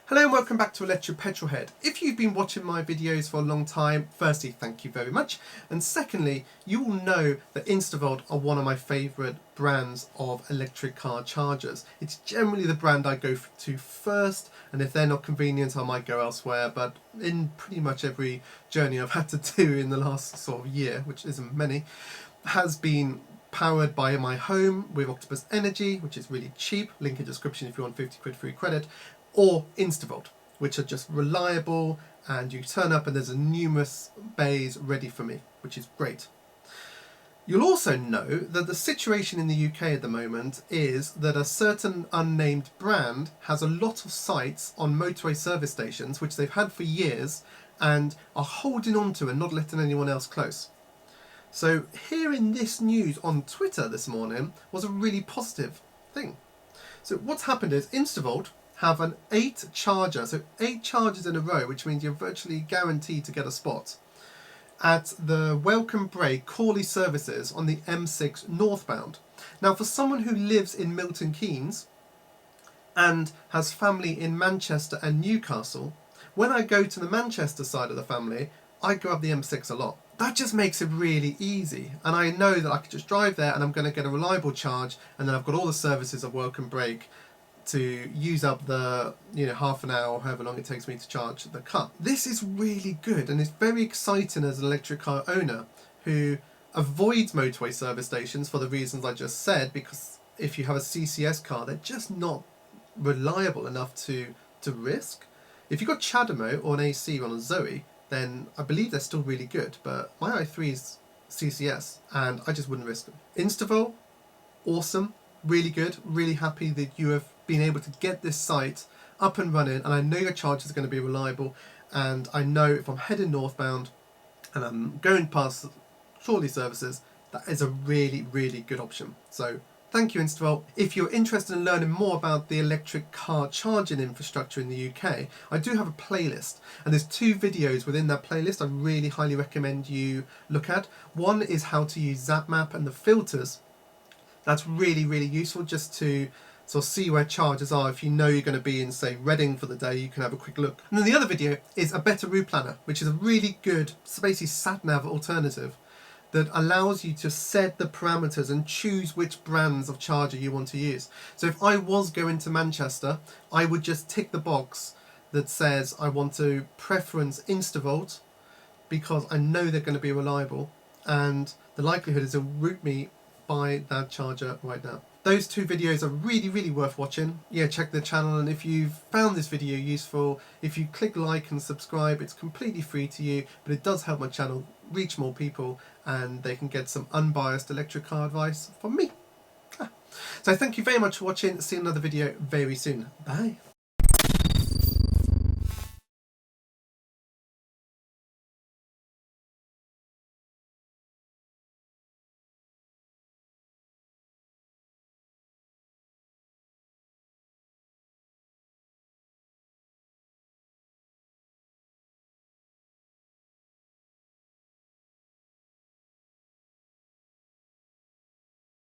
Hello and welcome back to Electric Petrolhead. If you've been watching my videos for a long time, firstly, thank you very much. And secondly, you will know that Instavolt are one of my favourite brands of electric car chargers. It's generally the brand I go to first, and if they're not convenient, I might go elsewhere. But in pretty much every journey I've had to do in the last sort of year, which isn't many, has been powered by my home with Octopus Energy, which is really cheap, link in description if you want 50 quid free credit, or Instavolt, which are just reliable, and you turn up and there's a numerous bays ready for me, which is great. You'll also know that the situation in the UK at the moment is that a certain unnamed brand has a lot of sites on motorway service stations, which they've had for years, and are holding on to and not letting anyone else close. So hearing this news on Twitter this morning was a really positive thing. So what's happened is Instavolt have an 8 charger, so 8 chargers in a row, which means you're virtually guaranteed to get a spot, at the Welcome Break Corley Services on the M6 Northbound. Now for someone who lives in Milton Keynes and has family in Manchester and Newcastle, when I go to the Manchester side of the family, I go up the M6 a lot. That just makes it really easy, and I know that I can just drive there and I'm going to get a reliable charge, and then I've got all the services of Welcome Break to use up the half an hour or however long it takes me to charge the car. This is really good, and it's very exciting as an electric car owner who avoids motorway service stations for the reasons I just said, because if you have a CCS car, they're just not reliable enough to risk. If you've got CHAdeMO or an AC on a Zoe, then I believe they're still really good, but my i3 is CCS and I just wouldn't risk them. Instavolt, awesome, really good, really happy that you have been able to get this site up and running, and I know your charge is going to be reliable, and I know if I'm heading northbound and I'm going past Corley Services, that is a really, really good option. So thank you, Instavolt. If you're interested in learning more about the electric car charging infrastructure in the UK, I do have a playlist, and there's 2 videos within that playlist I really highly recommend you look at. One is how to use ZapMap and the filters. That's really, really useful just to sort of see where chargers are. If you know you're going to be in, say, Reading for the day, you can have a quick look. And then the other video is a better route planner, which is a really good, basically sat-nav alternative that allows you to set the parameters and choose which brands of charger you want to use. So if I was going to Manchester, I would just tick the box that says I want to preference Instavolt because I know they're going to be reliable, and the likelihood is it'll route me by that charger right now. Those 2 videos are really, really worth watching. Yeah, check the channel, and if you've found this video useful, if you click like and subscribe, it's completely free to you, but it does help my channel reach more people and they can get some unbiased electric car advice from me. So thank you very much for watching. See you in another video very soon. Bye.